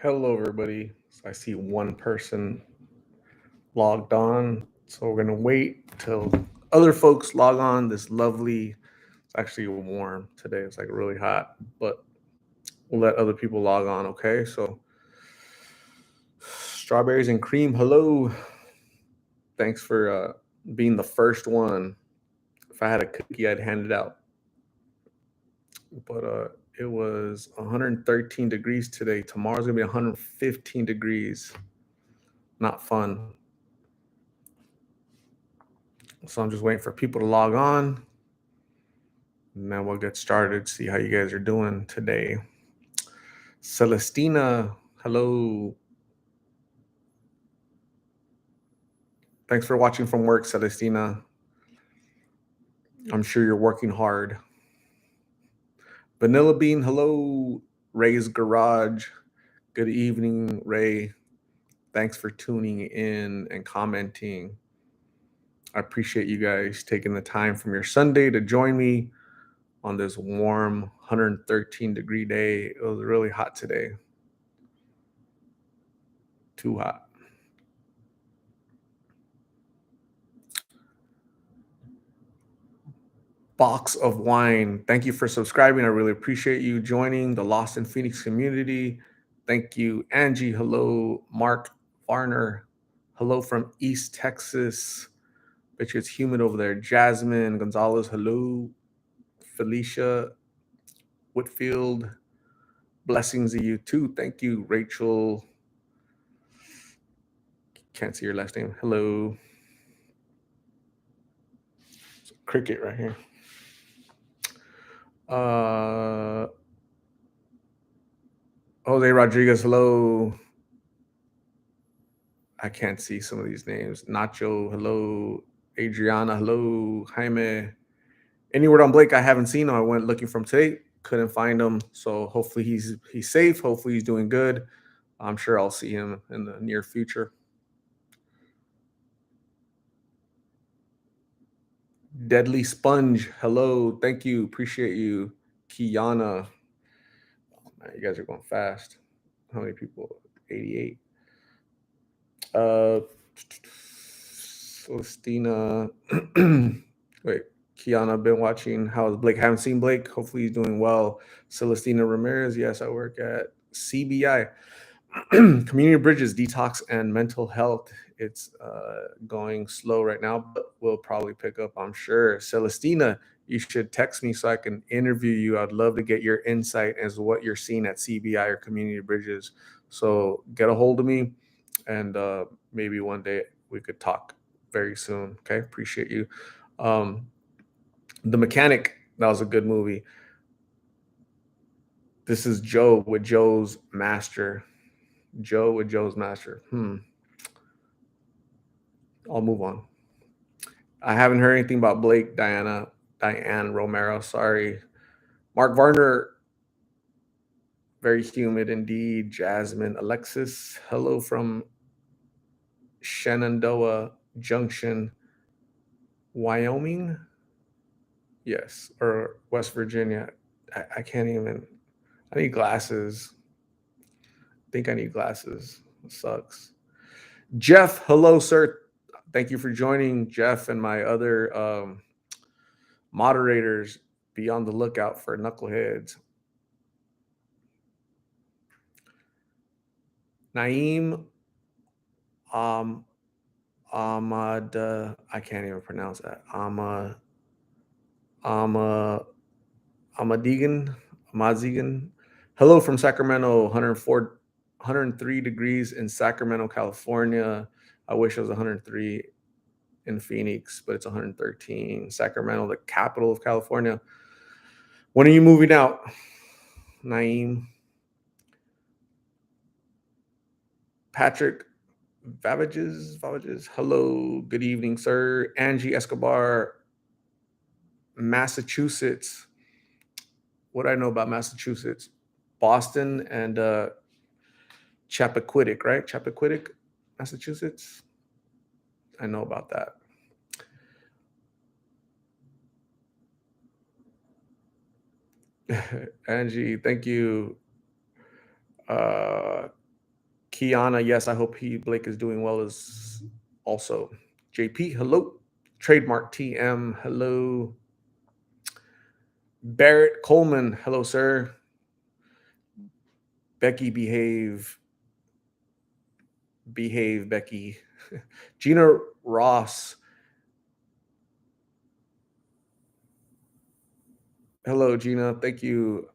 Hello, everybody. So I see one person logged on. So we're going to wait till other folks log on. This lovely, it's actually warm today. It's like really hot, but we'll let other people log on, okay? So strawberries and cream, hello. Thanks for being the first one. If I had a cookie, I'd hand it out. But it was 113 degrees today. Tomorrow's going to be 115 degrees. Not fun. So I'm just waiting for people to log on. And then we'll get started, see how you guys are doing today. Celestina, hello. Thanks for watching from work, Celestina. I'm sure you're working hard. Vanilla Bean, hello. Ray's Garage. Good evening, Ray. Thanks for tuning in and commenting. I appreciate you guys taking the time from your Sunday to join me on this warm 113-degree day. It was really hot today. Too hot. Box of Wine. Thank you for subscribing. I really appreciate you joining the Lost in Phoenix community. Thank you, Angie. Hello, Mark Varner. Hello from East Texas. Bet you it's humid over there. Jasmine Gonzalez. Hello, Felicia Whitfield. Blessings to you too. Thank you, Rachel. Can't see your last name. Hello. Cricket right here. Jose Rodriguez, hello. I can't see some of these names. Nacho, hello. Adriana, hello. Jaime. Any word on Blake? I haven't seen him. I went looking from today, couldn't find him. So hopefully he's safe. Hopefully he's doing good. I'm sure I'll see him in the near future. Deadly Sponge, hello. Thank you. Appreciate you. Kiana. Oh, man, you guys are going fast. How many people? 88. Celestina. Wait, Kiana, been watching. How's Blake? Haven't seen Blake. Hopefully he's doing well. Celestina Ramirez. Yes, I work at CBI. Community Bridges, Detox and Mental Health. It's going slow right now, but we'll probably pick up, I'm sure. Celestina, you should text me so I can interview you. I'd love to get your insight as to what you're seeing at CBI or Community Bridges. So get a hold of me, and maybe one day we could talk very soon. Okay, appreciate you. The Mechanic, that was a good movie. This is Joe with Joe's Master. Joe with Joe's Master. I'll move on. I haven't heard anything about Blake, Diane Romero. Sorry. Mark Varner, very humid indeed. Jasmine Alexis, hello from Shenandoah Junction, Wyoming. Yes, or West Virginia. I can't even. I need glasses. I think I need glasses. It sucks. Jeff, hello, sir. Thank you for joining, Jeff, and my other moderators. Be on the lookout for knuckleheads. Naeem Ahmad, I can't even pronounce that. Amazigan. Hello from Sacramento, 103 degrees in Sacramento, California. I wish it was 103 in Phoenix, but it's 113. Sacramento, the capital of California. When are you moving out, Naeem? Patrick Vavages. Hello, good evening, sir. Angie Escobar, Massachusetts. What do I know about Massachusetts? Boston and Chappaquiddick, right? Chappaquiddick, Massachusetts. I know about that. Angie, thank you. Kiana, yes, I hope Blake is doing well as also. JP, hello. Trademark TM, hello. Barrett Coleman, hello, sir. Becky, behave, Becky. Gina Ross, hello, Gina. Thank you.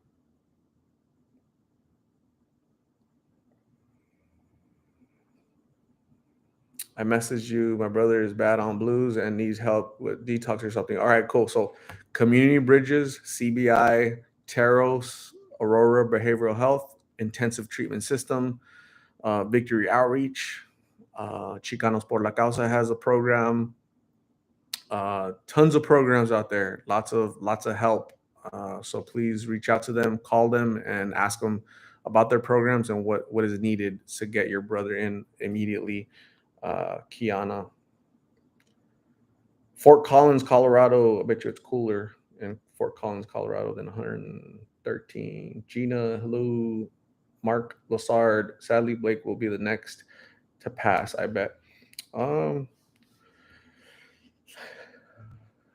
I messaged you. My brother is bad on blues and needs help with detox or something. All right, cool. So, Community Bridges, CBI, Taros, Aurora Behavioral Health, Intensive Treatment System, Victory Outreach, Chicanos por la Causa has a program. Tons of programs out there. Lots of help. So please reach out to them, call them, and ask them about their programs and what is needed to get your brother in immediately. Kiana, Fort Collins, Colorado. I bet you it's cooler in Fort Collins, Colorado than 113. Gina, hello. Mark Lassard. Sadly, Blake will be the next to pass, I bet. Um,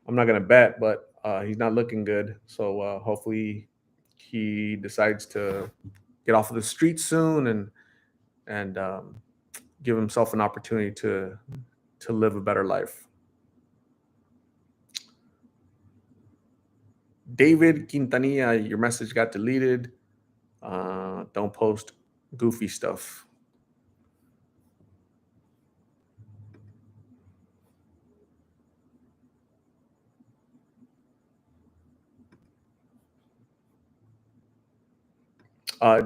I'm not gonna bet, but he's not looking good. So hopefully he decides to get off of the streets soon and give himself an opportunity to live a better life. David Quintanilla, your message got deleted. Don't post goofy stuff.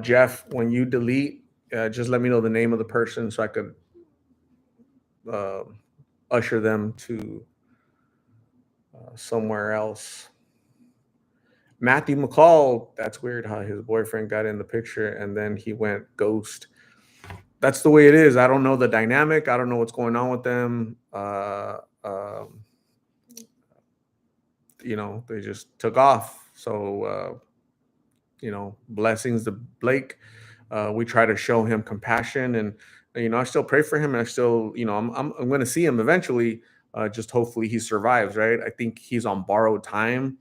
Jeff, when you delete, just let me know the name of the person so I could uh, usher them to somewhere else. Matthew McCall, that's weird how his boyfriend got in the picture and then he went ghost. That's the way it is. I don't know the dynamic. I don't know what's going on with them. They just took off. So, blessings to Blake. We try to show him compassion, and I still pray for him, and I still, I'm going to see him eventually. Just hopefully he survives, right? I think he's on borrowed time.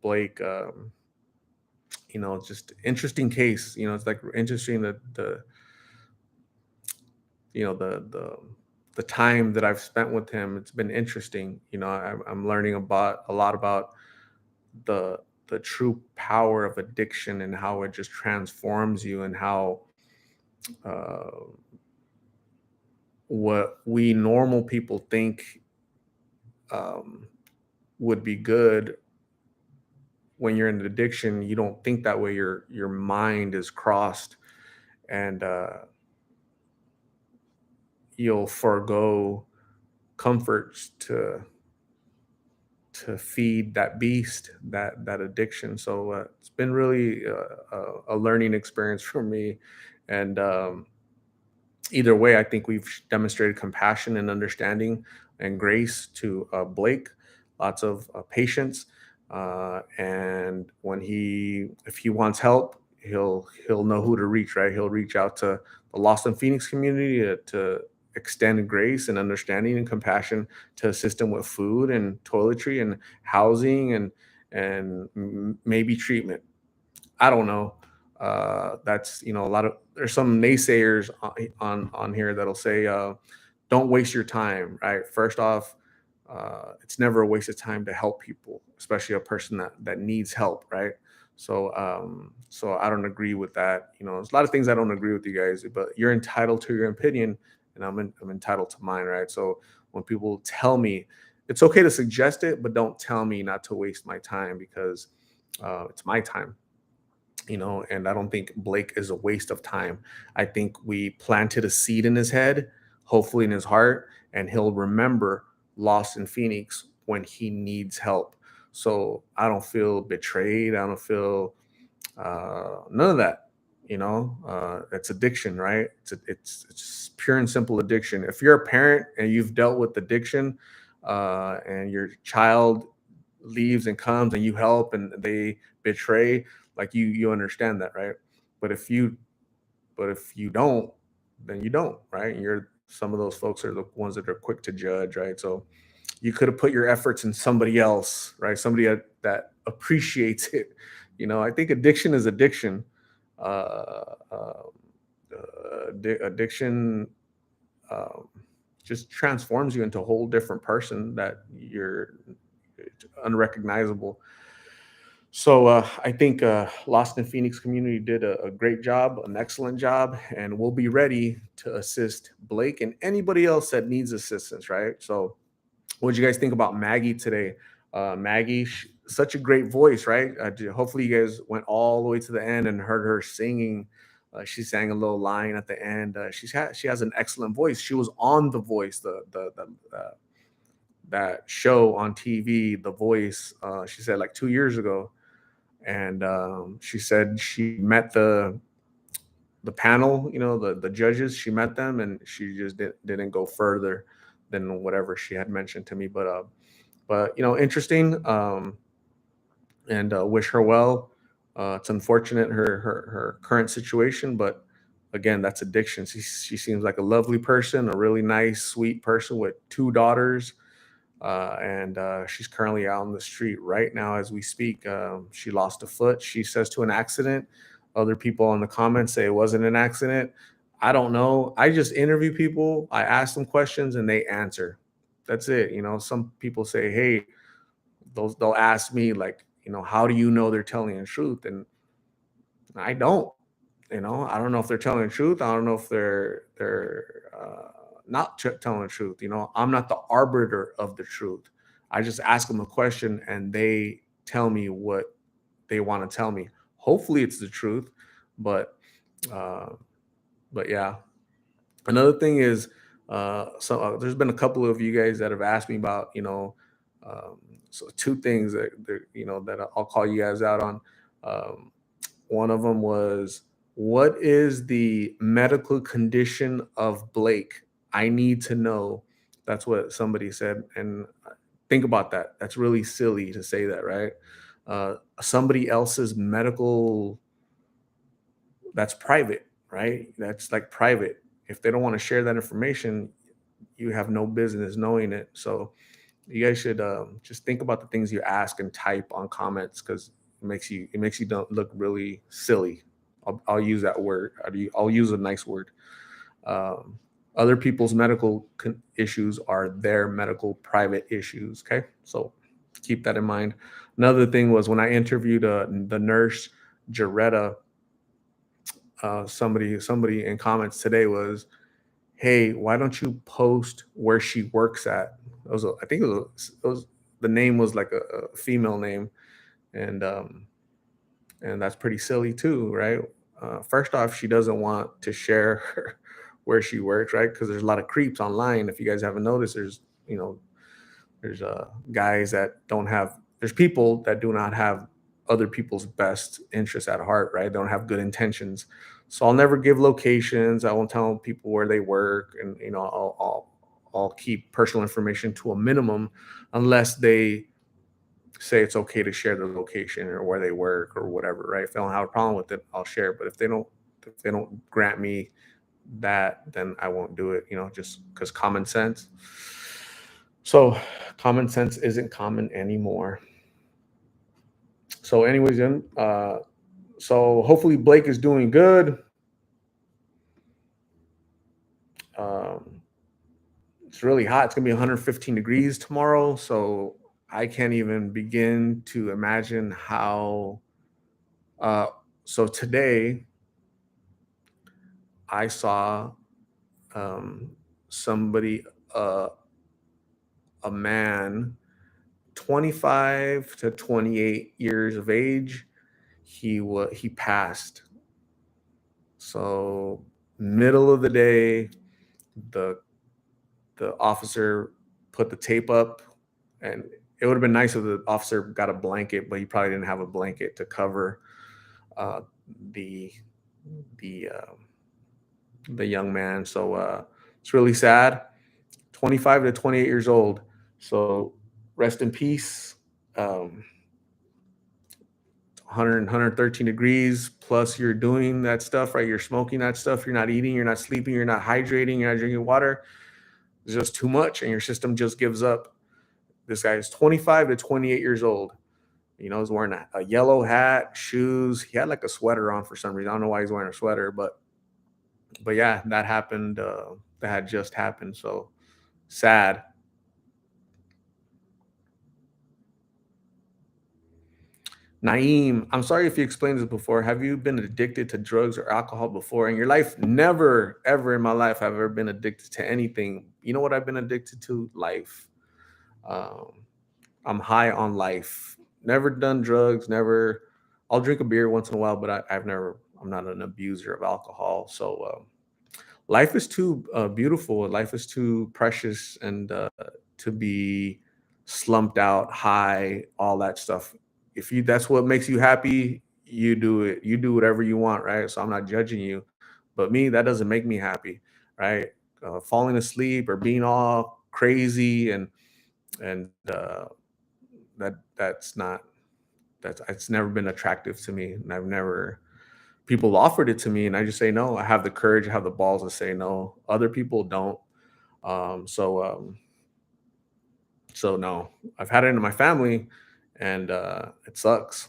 Blake, just interesting case. It's like interesting that the time that I've spent with him, it's been interesting. I'm learning about a lot about the the true power of addiction and how it just transforms you and how uh, what we normal people think um, would be good when you're in an addiction, you don't think that way. Your mind is crossed, and you'll forego comforts to feed that beast, that addiction. So it's been really a learning experience for me, and either way, I think we've demonstrated compassion and understanding and grace to Blake. Lots of patience, and if he wants help, he'll know who to reach. Right, he'll reach out to the Lost in Phoenix community to extend grace and understanding and compassion to assist him with food and toiletry and housing and maybe treatment. I don't know. That's a lot of there's some naysayers on here that'll say don't waste your time. Right. First off, it's never a waste of time to help people, especially a person that needs help. Right. So I don't agree with that. There's a lot of things I don't agree with you guys, but you're entitled to your opinion, and I'm entitled to mine. Right. So when people tell me it's okay to suggest it, but don't tell me not to waste my time because it's my time. And I don't think Blake is a waste of time. I think we planted a seed in his head, hopefully in his heart, and he'll remember Lost in Phoenix when he needs help. So I don't feel betrayed. I don't feel none of that. It's addiction, right? It's pure and simple addiction. If you're a parent and you've dealt with addiction, and your child leaves and comes and you help and they betray, like you understand that, right? But if you But if you don't, then you don't, right? And you're some of those folks are the ones that are quick to judge, right? So you could have put your efforts in somebody else, right? Somebody that appreciates it. I think addiction is addiction. Addiction um, just transforms you into a whole different person that you're unrecognizable. So I think Lost in Phoenix community did a great job, an excellent job, and we'll be ready to assist Blake and anybody else that needs assistance, right? So what did you guys think about Maggie today? Maggie, such a great voice, right? Hopefully, you guys went all the way to the end and heard her singing. She sang a little line at the end. She has an excellent voice. She was on The Voice, that show on TV, The Voice. She said like 2 years ago, and she said she met the panel, the judges. She met them, and she just didn't go further than whatever she had mentioned to me. But interesting, and wish her well. It's unfortunate her current situation, but again, that's addiction. She seems like a lovely person, a really nice, sweet person with two daughters, and she's currently out on the street right now as we speak. She lost a foot. She says to an accident. Other people in the comments say it wasn't an accident. I don't know. I just interview people. I ask them questions and they answer. That's it. Some people say, "Hey," they'll ask me like, how do you know they're telling the truth? And I don't. I don't know if they're telling the truth. I don't know if they're not telling the truth. I'm not the arbiter of the truth. I just ask them a question and they tell me what they want to tell me. Hopefully, it's the truth, but uh, but yeah. Another thing is, there's been a couple of you guys that have asked me about, um, so two things that I'll call you guys out on. Um, One of them was, what is the medical condition of Blake? I need to know. That's what somebody said, and think about that. That's really silly to say that, right? Somebody else's medical, that's private, right? That's like private. If they don't want to share that information, you have no business knowing it. So you guys should just think about the things you ask and type on comments, because it makes you don't look really silly. I'll use that word. I'll use a nice word. Um, Other people's medical issues are their medical private issues. Okay, so keep that in mind. Another thing was when I interviewed the nurse Jaretta. Somebody in comments today was, "Hey, why don't you post where she works at?" I think it was the name was like a female name, and that's pretty silly too, right? First off, she doesn't want to share where she works, right? Because there's a lot of creeps online. If you guys haven't noticed, you know there's guys that don't have. There's people that do not have other people's best interests at heart, right? They don't have good intentions. So I'll never give locations. I won't tell people where they work, and I'll keep personal information to a minimum, unless they say it's okay to share the location or where they work or whatever, right? If they don't have a problem with it, I'll share. But if they don't grant me that, then I won't do it. Just because common sense. So common sense isn't common anymore. So, anyways, then, so hopefully Blake is doing good. Um, it's really hot. It's gonna be 115 degrees tomorrow. So I can't even begin to imagine how. Uh, so today I saw um, somebody, uh, a man, 25 to 28 years of age. He passed. So middle of the day, the the officer put the tape up, and it would have been nice if the officer got a blanket, but he probably didn't have a blanket to cover uh, the the uh, the young man. So it's really sad. 25 to 28 years old. So rest in peace. Um, 113 degrees, plus you're doing that stuff, right? You're smoking that stuff, you're not eating, you're not sleeping, you're not hydrating, you're not drinking water. It's just too much, and your system just gives up. This guy is 25 to 28 years old. He's wearing a yellow hat, shoes. He had like a sweater on for some reason. I don't know why he's wearing a sweater, but yeah, that happened. That had just happened. So sad. Naeem, I'm sorry if you explained this before. Have you been addicted to drugs or alcohol before in your life? Never, ever in my life have I ever been addicted to anything. You know what I've been addicted to? Life. Um, I'm high on life. Never done drugs. Never. I'll drink a beer once in a while, but I've never. I'm not an abuser of alcohol. So life is too beautiful. Life is too precious, and to be slumped out, high, all that stuff. If you that's what makes you happy, you do it. You do whatever you want, right? So I'm not judging you, but me, that doesn't make me happy, right? Falling asleep or being all crazy and that's not that's it's never been attractive to me, and I've never people offered it to me, and I just say no. I have the courage, I have the balls to say no. Other people don't. Um, so um, so no, I've had it in my family, and it sucks.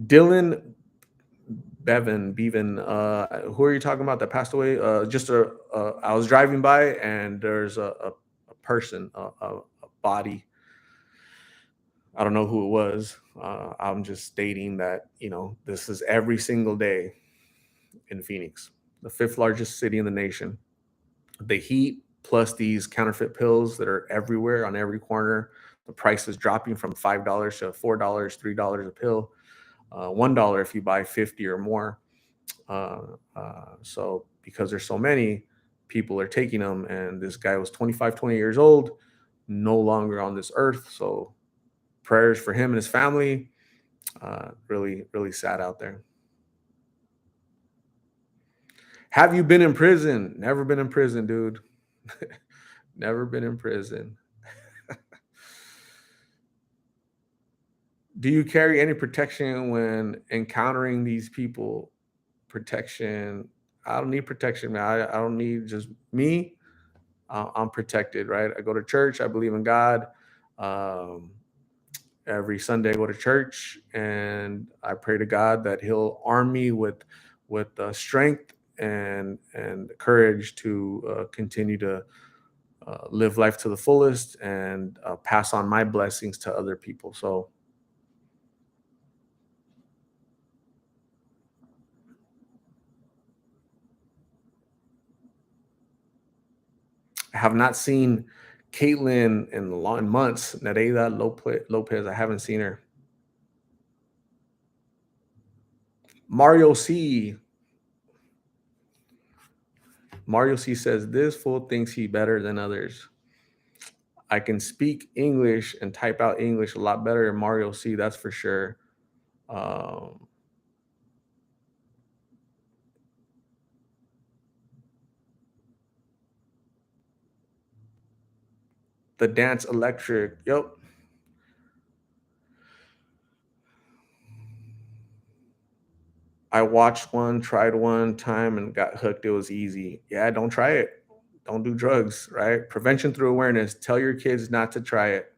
Dylan Bevan, who are you talking about that passed away? I was driving by and there's a person, a body. I don't know who it was. I'm just stating that this is every single day in Phoenix, the fifth largest city in the nation. The heat plus these counterfeit pills that are everywhere on every corner. The price is dropping from $5 to $4, $3 a pill, $1 if you buy 50 or more. So because there's so many, people are taking them, and this guy was 25, 20 years old, no longer on this earth. So prayers for him and his family. Really, really sad out there. Have you been in prison? Never been in prison, dude. Never been in prison. Do you carry any protection when encountering these people? Protection. I don't need protection, man. I don't need just me. I'm protected, right? I go to church. I believe in God. Um, every Sunday, I go to church and I pray to God that He'll arm me with strength and courage to continue to live life to the fullest and pass on my blessings to other people. So I have not seen Caitlin in months. Nereida Lopez. I haven't seen her. Mario C. Mario C says this fool thinks he better than others. I can speak English and type out English a lot better than Mario C. That's for sure. Um, the Dance Electric. Yep. I watched one, tried one time, and got hooked. It was easy. Yeah, don't try it. Don't do drugs, right? Prevention through awareness. Tell your kids not to try it.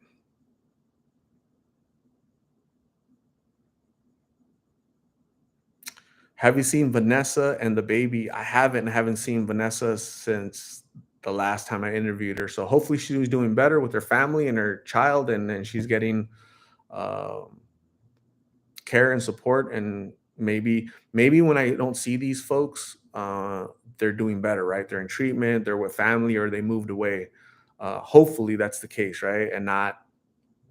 Have you seen Vanessa and the baby? I haven't seen Vanessa since the last time I interviewed her. So hopefully she's doing better with her family and her child, and she's getting um, care and support. And maybe when I don't see these folks, they're doing better, right? They're in treatment, they're with family, or they moved away. Hopefully that's the case, right? And not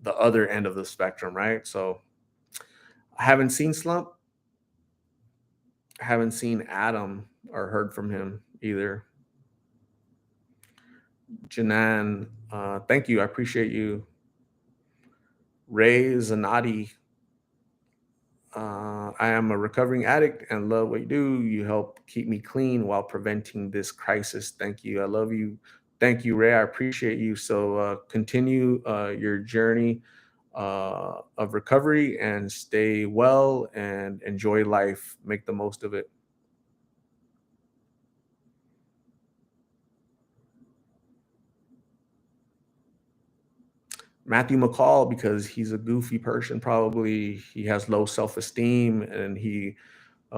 the other end of the spectrum, right? So I haven't seen Slump, I haven't seen Adam or heard from him either. Janan, thank you. I appreciate you. Ray Zanati, I am a recovering addict and love what you do. You help keep me clean while preventing this crisis. Thank you. I love you. Thank you, Ray. I appreciate you. So continue your journey. of recovery, and stay well and enjoy life. Make the most of it. Matthew McCall, because he's a goofy person, probably he has low self esteem, and he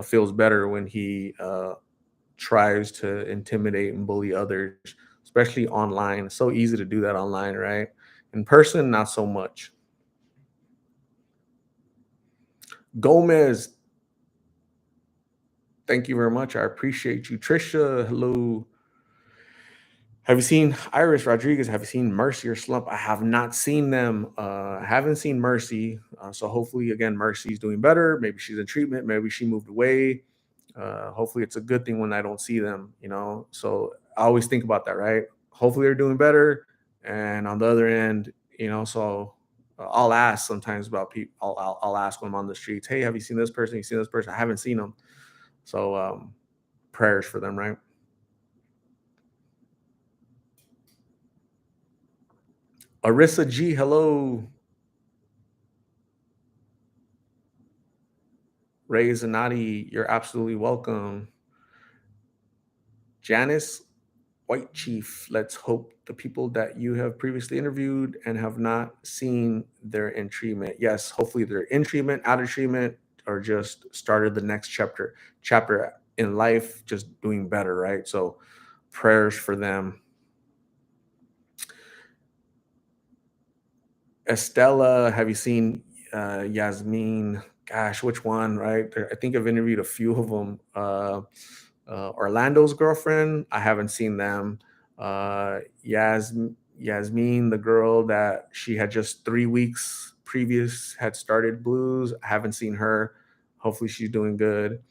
feels better when he tries to intimidate and bully others, especially online. It's so easy to do that online, right? In person, not so much. Gomez, thank you very much. I appreciate you. Trisha, hello. Have you seen Iris Rodriguez? Have you seen Mercy or Slump? I have not seen them. I haven't seen Mercy. So hopefully, again, Mercy's doing better. Maybe she's in treatment. Maybe she moved away. Hopefully, it's a good thing when I don't see them, you know? So I always think about that, right? Hopefully, they're doing better. And on the other end, you know, so I'll ask sometimes about people. I'll ask when I'm on the streets, hey, have you seen this person? You seen this person? I haven't seen them. So prayers for them, right? Arissa G, hello. Ray Zanotti, you're absolutely welcome. Janice White Chief, let's hope the people that you have previously interviewed and have not seen they're in treatment. Yes, hopefully they're in treatment, out of treatment, or just started the next chapter in life, just doing better, right? So prayers for them. Estella, have you seen Yasmin? Gosh, which one, right? I think I've interviewed a few of them. Orlando's girlfriend, I haven't seen them. Yasmin, the girl that she had just 3 weeks previous had started blues, I haven't seen her. Hopefully she's doing good.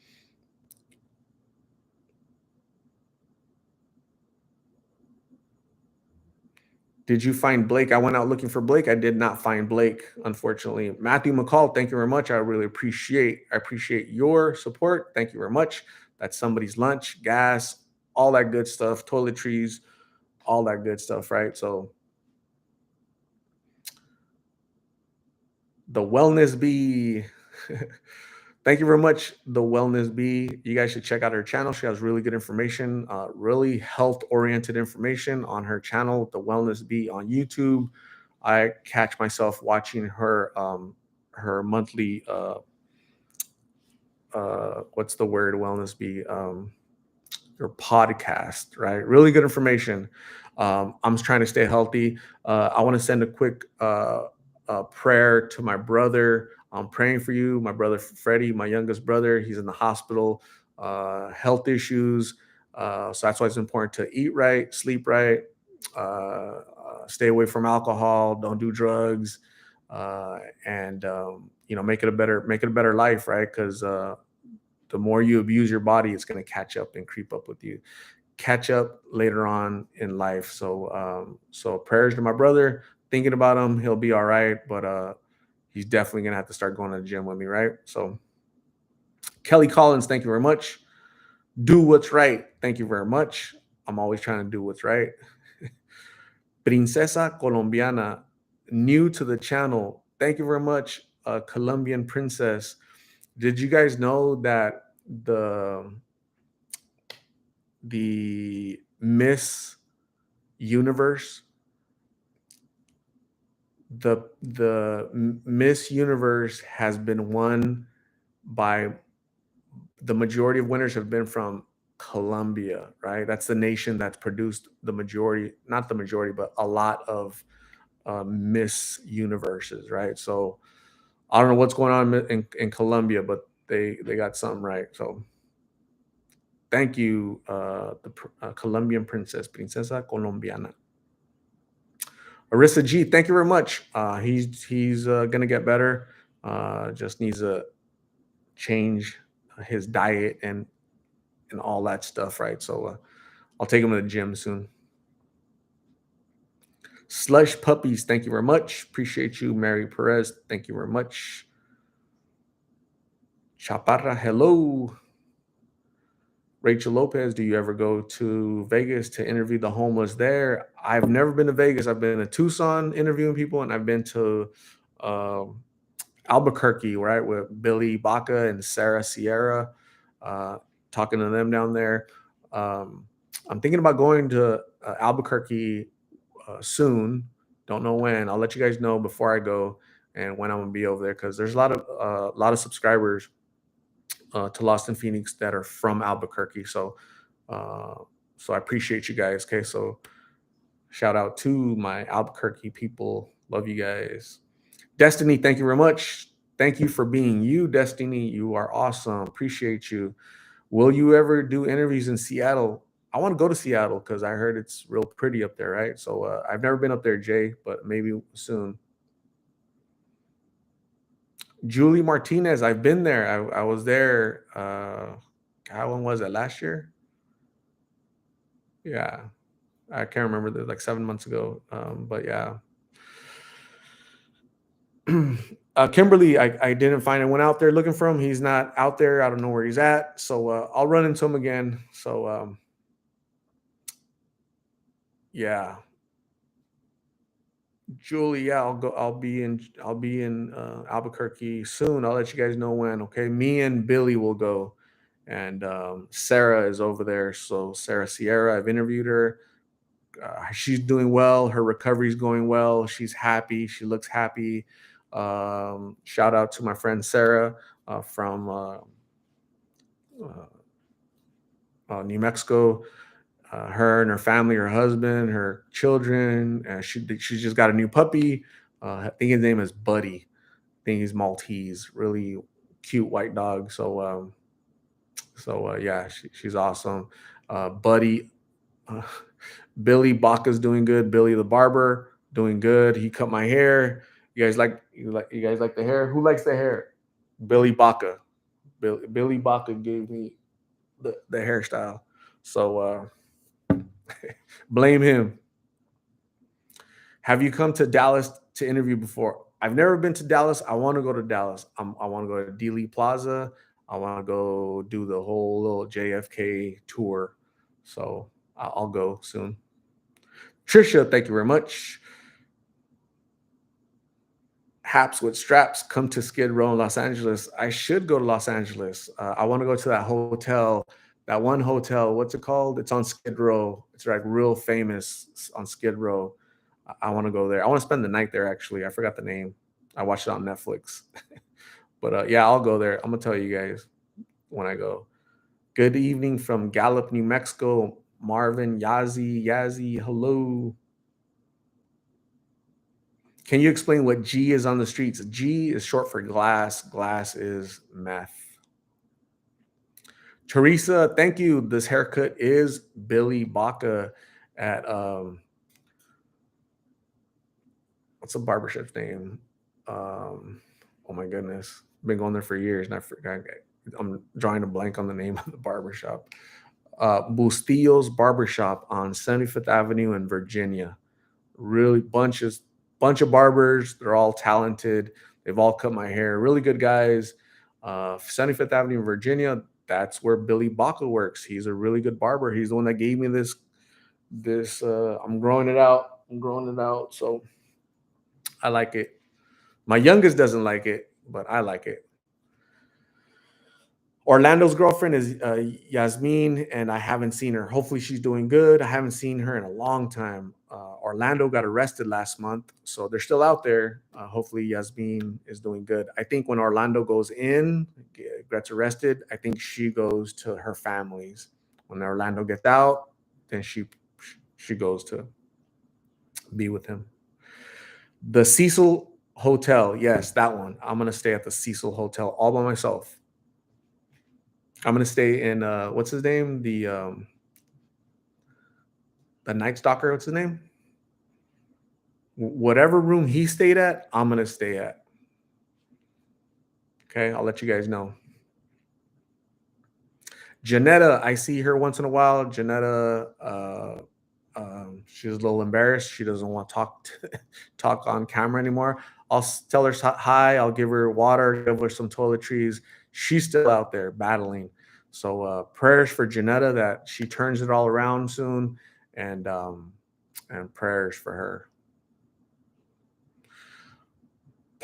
Did you find Blake? I went out looking for Blake. I did not find Blake, unfortunately. Matthew McCall, thank you very much. I appreciate your support. Thank you very much. That's somebody's lunch, gas, all that good stuff, toiletries, all that good stuff, right? So the Wellness Bee. Thank you very much, the Wellness Bee. You guys should check out her channel. She has really good information, really health-oriented information on her channel, the Wellness Bee on YouTube. I catch myself watching her monthly what's the word, Wellness Bee, your podcast, right? Really good information. I'm trying to stay healthy. I want to send a quick prayer to my brother. I'm praying for you, my brother Freddie, my youngest brother. He's in the hospital, health issues. So that's why it's important to eat right, sleep right, stay away from alcohol, don't do drugs, and make it a better life, right? Because the more you abuse your body, it's going to catch up and creep up with you. Catch up later on in life. So prayers to my brother. Thinking about him, he'll be all right, but he's definitely gonna have to start going to the gym with me, right? So Kelly Collins, thank you very much. Do what's right. Thank you very much. I'm always trying to do what's right. Princesa Colombiana, new to the channel. Thank you very much, Colombian princess. Did you guys know that the Miss Universe, the Miss Universe has been won by, the majority of winners have been from Colombia, right? That's the nation that's produced the majority, not the majority, but a lot of Miss Universes, right? So I don't know what's going on in Colombia, but they got something right. So thank you, the Colombian princess, Princesa Colombiana. Arissa G, thank you very much. He's gonna get better. Just needs to change his diet and all that stuff, right? So I'll take him to the gym soon. Slush Puppies, thank you very much. Appreciate you. Mary Perez, thank you very much. Chaparra, hello. Rachel Lopez, do you ever go to Vegas to interview the homeless there? I've never been to Vegas. I've been to Tucson interviewing people, and I've been to Albuquerque, right, with Billy Baca and Sarah Sierra, uh, talking to them down there. Um, I'm thinking about going to Albuquerque soon. Don't know when. I'll let you guys know before I go and when I'm gonna be over there because there's a lot of subscribers to Lost in Phoenix that are from Albuquerque. Uh, so I appreciate you guys. Okay, so shout out to my Albuquerque people. Love you guys. Destiny, thank you very much. Thank you for being you, Destiny. You are awesome. Appreciate you. Will you ever do interviews in Seattle? I want to go to Seattle because I heard it's real pretty up there, right? So I've never been up there, Jay, but maybe soon. Julie Martinez, I've been there. I was there. God, when was it? Last year? Yeah, I can't remember. Like 7 months ago. But yeah, Kimberly, I didn't find it. Went out there looking for him. He's not out there. I don't know where he's at. So I'll run into him again. So yeah, Julie, yeah, I'll go. I'll be in Albuquerque soon. I'll let you guys know when. Okay, me and Billy will go, and Sarah is over there. So Sarah Sierra, I've interviewed her. She's doing well. Her recovery's going well. She's happy. She looks happy. Shout out to my friend Sarah from uh, New Mexico. Her and her family, her husband, her children. She just got a new puppy. I think his name is Buddy. I think he's Maltese. Really cute white dog. So yeah, she's awesome. Buddy. Uh, Billy Baca's doing good. Billy the barber doing good. He cut my hair. You guys like the hair? Who likes the hair? Billy Baca. Billy Baca gave me the hairstyle. So blame him. Have you come to Dallas to interview before? I've never been to Dallas. I want to go to Dallas. I want to go to Dealey Plaza. I want to go do the whole little JFK tour. So I'll go soon. Trisha, thank you very much. Haps with straps come to Skid Row in Los Angeles. I should go to Los Angeles. I want to go to that hotel, that one hotel. What's it called? It's on Skid Row. It's like real famous on Skid Row. I want to go there. I want to spend the night there. Actually, I forgot the name. I watched it on Netflix. But yeah, I'll go there. I'm gonna tell you guys when I go. Good evening from Gallup, New Mexico. Marvin, Yazzie, hello. Can you explain what G is on the streets? G is short for glass. Glass is meth. Teresa, thank you. This haircut is Billy Baca at what's the barbershop's name? Oh my goodness. Been going there for years and I forgot. I'm drawing a blank on the name of the barbershop. Bustillo's Barbershop on 75th Avenue in Virginia. Really bunch of barbers. They're all talented. They've all cut my hair. Really good guys. 75th Avenue in Virginia. That's where Billy Baca works. He's a really good barber. He's the one that gave me this. I'm growing it out. So I like it. My youngest doesn't like it, but I like it. Orlando's girlfriend is Yasmin, and I haven't seen her. Hopefully, she's doing good. I haven't seen her in a long time. Orlando got arrested last month, so they're still out there. Hopefully, Yasmin is doing good. I think when Orlando goes in, gets arrested, I think she goes to her family's. When Orlando gets out, then she goes to be with him. The Cecil Hotel, yes, that one. I'm gonna stay at the Cecil Hotel all by myself. I'm gonna stay in what's his name? The Night Stalker. What's his name? Whatever room he stayed at, I'm gonna stay at. Okay, I'll let you guys know. Janetta, I see her once in a while. Janetta, she's a little embarrassed. She doesn't want to talk on camera anymore. I'll tell her hi. I'll give her water, give her some toiletries. She's still out there battling. So prayers for Janetta that she turns it all around soon, and prayers for her.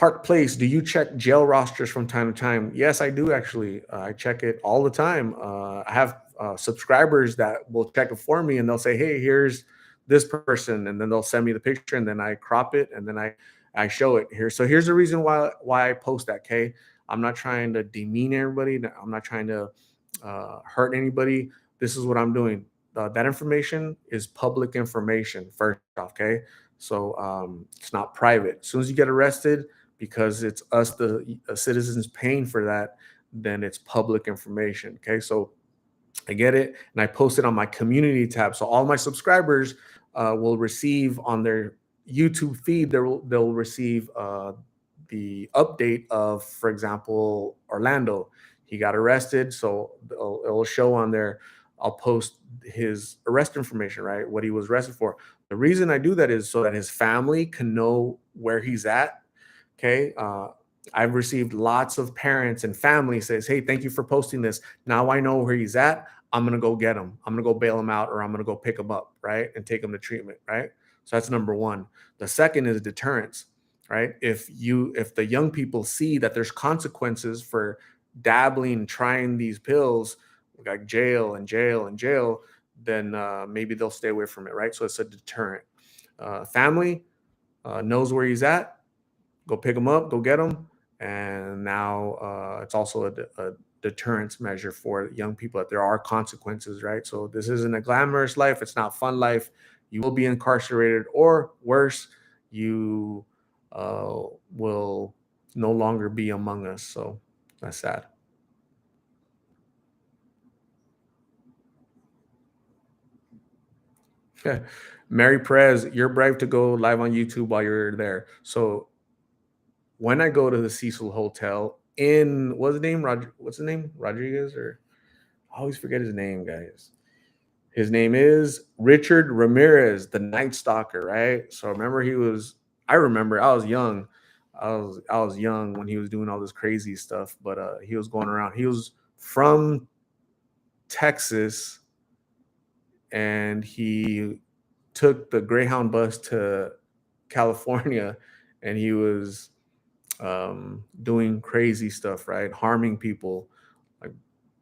Park Place, do you check jail rosters from time to time? Yes, I do actually. I check it all the time. I have subscribers that will check it for me, and they'll say, "Hey, here's this person," and then they'll send me the picture, and then I crop it, and then I show it here. So here's the reason why I post that. Okay, I'm not trying to demean everybody. I'm not trying to hurt anybody. This is what I'm doing. That information is public information. First off, okay, so it's not private. As soon as you get arrested, because it's us, the citizens, paying for that, then it's public information. Okay, so I get it, and I post it on my community tab. So all my subscribers will receive on their YouTube feed. They'll receive the update of, for example, Orlando. He got arrested, so it'll show on there. I'll post his arrest information, right? What he was arrested for. The reason I do that is so that his family can know where he's at. Okay. I've received lots of parents and family says, "Hey, thank you for posting this. Now I know where he's at. I'm gonna go get him. I'm gonna go bail him out, or I'm gonna go pick him up, right, and take him to treatment, right?" So that's number one. The second is deterrence, right? If the young people see that there's consequences for dabbling, trying these pills, like jail and jail and jail, then maybe they'll stay away from it, right? So it's a deterrent. Family knows where he's at, go pick them up, go get them, and now it's also a deterrence measure for young people that there are consequences, right? So this isn't a glamorous life; it's not fun life. You will be incarcerated, or worse, you will no longer be among us. So that's sad. Mary Perez, you're brave to go live on YouTube while you're there. So when I go to the Cecil Hotel in what's the name? What's the name? Rodriguez, or I always forget his name, guys. His name is Richard Ramirez, the Night Stalker, right? So remember he was. I remember I was young. I was young when he was doing all this crazy stuff, but he was going around. He was from Texas, and he took the Greyhound bus to California, and he was doing crazy stuff, right? Harming people, like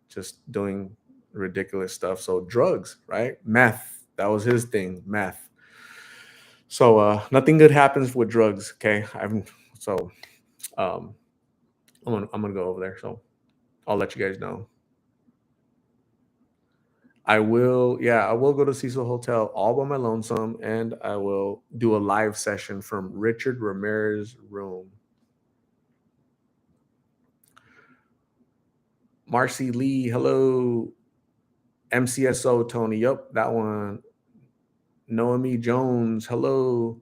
just doing ridiculous stuff. So drugs, right? Meth. That was his thing, meth. So nothing good happens with drugs. Okay, so um, I'm gonna go over there. So I'll let you guys know. I will, yeah, I will go to Cecil Hotel all by my lonesome, and I will do a live session from Richard Ramirez's room. Marcy Lee, hello. MCSO Tony, yep, that one. Noemi Jones, hello.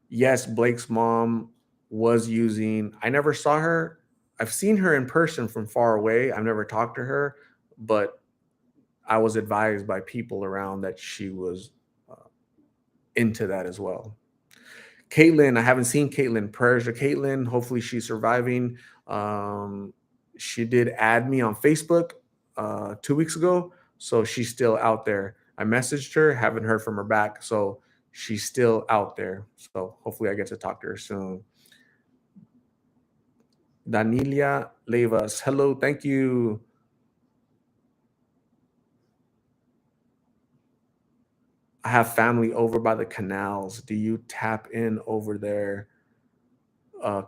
Yes, Blake's mom was using. I never saw her. I've seen her in person from far away. I've never talked to her, but I was advised by people around that she was uh, into that as well. Caitlin, I haven't seen Caitlin. Prayers to Caitlin. Hopefully she's surviving. Um, she did add me on Facebook 2 weeks ago, so she's still out there. I messaged her, haven't heard from her back, so she's still out there. So hopefully I get to talk to her soon. Danilia Levas, hello, thank you. I have family over by the canals. Do you tap in over there?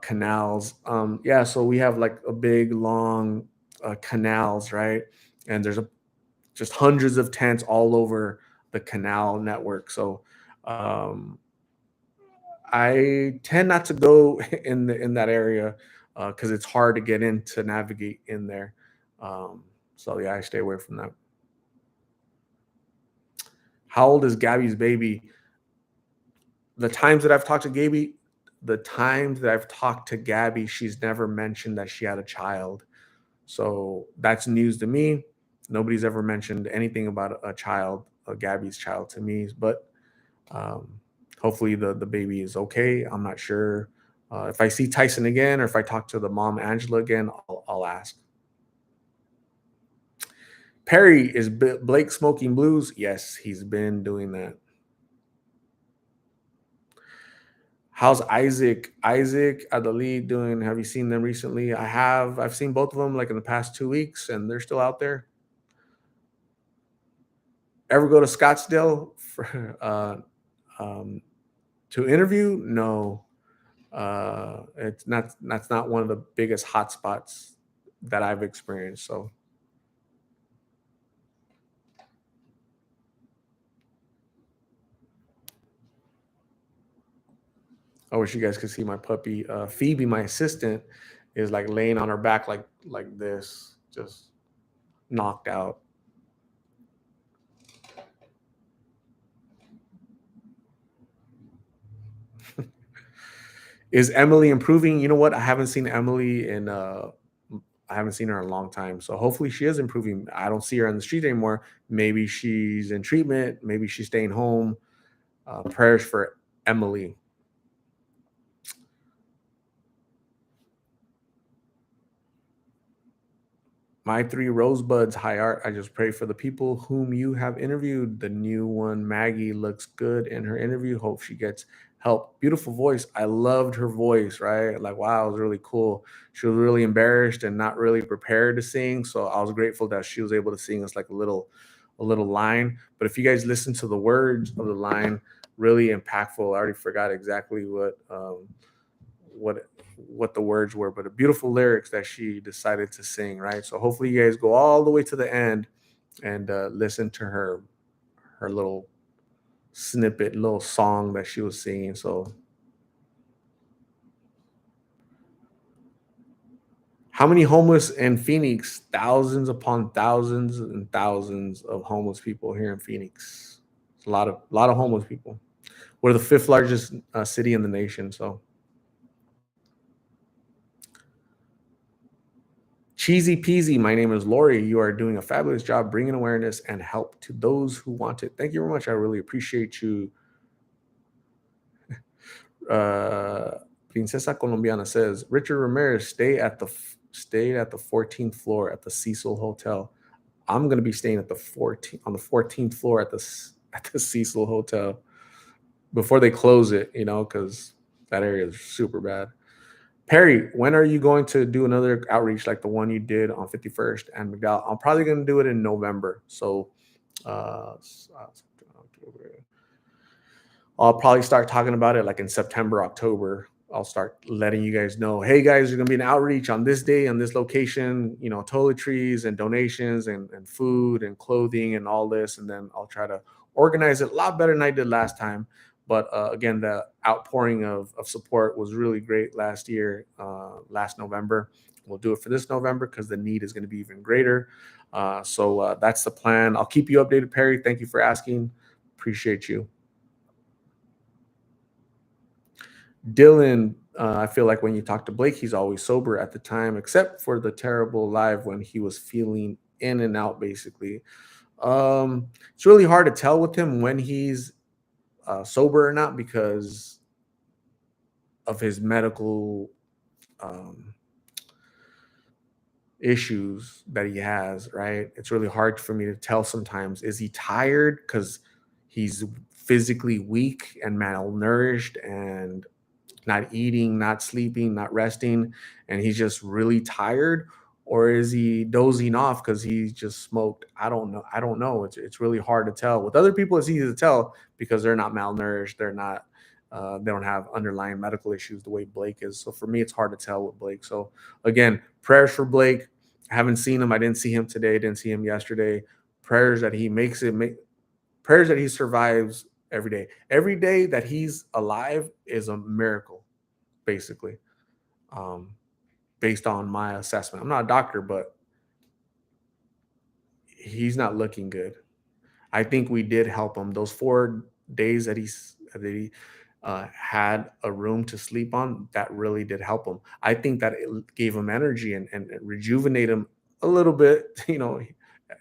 Canals. Yeah, so we have like a big, long canals, right? And there's just hundreds of tents all over the canal network. So um, I tend not to go in that area because it's hard to get in to navigate in there. So yeah, I stay away from that. How old is Gabby's baby? The times that I've talked to Gabby, the times that I've talked to Gabby, she's never mentioned that she had a child. So that's news to me. Nobody's ever mentioned anything about a child, a Gabby's child to me. But um, hopefully the baby is okay. I'm not sure. If I see Tyson again, or if I talk to the mom Angela again, I'll ask. Perry, is Blake smoking blues? Yes, he's been doing that. How's Isaac Adali doing? Have you seen them recently? I have. I've seen both of them like in the past 2 weeks, and they're still out there. Ever go to Scottsdale for, um, to interview? No, it's not. That's not one of the biggest hotspots that I've experienced. So I wish you guys could see my puppy. Phoebe, my assistant, is like laying on her back like this, just knocked out. Is Emily improving? You know what? I haven't seen Emily in I haven't seen her in a long time. So hopefully she is improving. I don't see her on the street anymore. Maybe she's in treatment. Maybe she's staying home. Prayers for Emily. My three rosebuds, high art. I just pray for the people whom you have interviewed. The new one, Maggie, looks good in her interview. Hope she gets help. Beautiful voice. I loved her voice, right? Like, wow, it was really cool. She was really embarrassed and not really prepared to sing. So I was grateful that she was able to sing us like a little line. But if you guys listen to the words of the line, really impactful. I already forgot exactly what what the words were, but a beautiful lyrics that she decided to sing, right? So hopefully you guys go all the way to the end and listen to her little snippet, little song that she was singing. So how many homeless in Phoenix? Thousands upon thousands and thousands of homeless people here in Phoenix. It's a lot of homeless people. We're the fifth largest city in the nation. So cheesy peasy. My name is Lori. You are doing a fabulous job bringing awareness and help to those who want it. Thank you very much. I really appreciate you. Uh, Princesa Colombiana says Richard Ramirez stayed at the 14th floor at the Cecil Hotel. I'm gonna be staying at the 14th on the 14th floor at the Cecil Hotel before they close it. Because that area is super bad. Perry, when are you going to do another outreach like the one you did on 51st and McDowell? I'm probably going to do it in November. So I'll probably start talking about it like in September, October. I'll start letting you guys know, hey guys, there's gonna be an outreach on this day, on this location, toiletries and donations and food and clothing and all this. And then I'll try to organize it a lot better than I did last time. But again, the outpouring of support was really great last year, last November. We'll do it for this November because the need is going to be even greater. So that's the plan. I'll keep you updated, Perry. Thank you for asking. Appreciate you. Dylan, I feel like when you talk to Blake, he's always sober at the time, except for the terrible live when he was feeling in and out, basically. It's really hard to tell with him when he's sober or not because of his medical um, issues that he has, right? It's really hard for me to tell sometimes. Is he tired because he's physically weak and malnourished and not eating, not sleeping, not resting, and he's just really tired? Or is he dozing off because he just smoked? I don't know. I don't know. It's really hard to tell. With other people, it's easy to tell because they're not malnourished. They don't have underlying medical issues the way Blake is. So for me, it's hard to tell with Blake. So again, prayers for Blake. I haven't seen him. I didn't see him today. Didn't see him yesterday. Prayers that he makes it. Prayers that he survives every day. Every day that he's alive is a miracle, basically, um, based on my assessment. I'm not a doctor, but he's not looking good. I think we did help him. Those 4 days that he had a room to sleep on, that really did help him. I think that it gave him energy and rejuvenate him a little bit,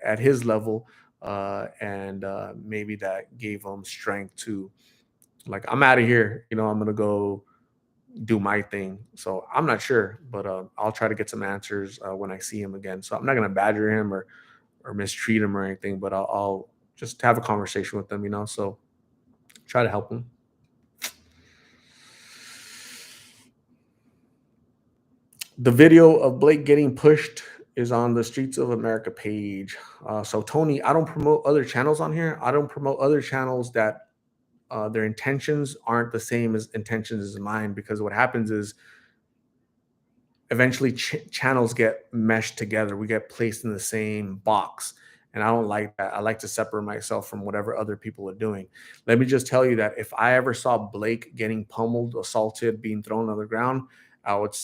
at his level, and maybe that gave him strength to like, I'm out of here. I'm gonna go do my thing. So I'm not sure, but I'll try to get some answers when I see him again. So I'm not gonna badger him or mistreat him or anything, but I'll just have a conversation with him. So try to help him. The video of Blake getting pushed is on the Streets of America page. So Tony, I don't promote other channels on here. I don't promote other channels that their intentions aren't the same as intentions as mine, because what happens is eventually channels get meshed together. We get placed in the same box. And I don't like that. I like to separate myself from whatever other people are doing. Let me just tell you that if I ever saw Blake getting pummeled, assaulted, being thrown on the ground, I would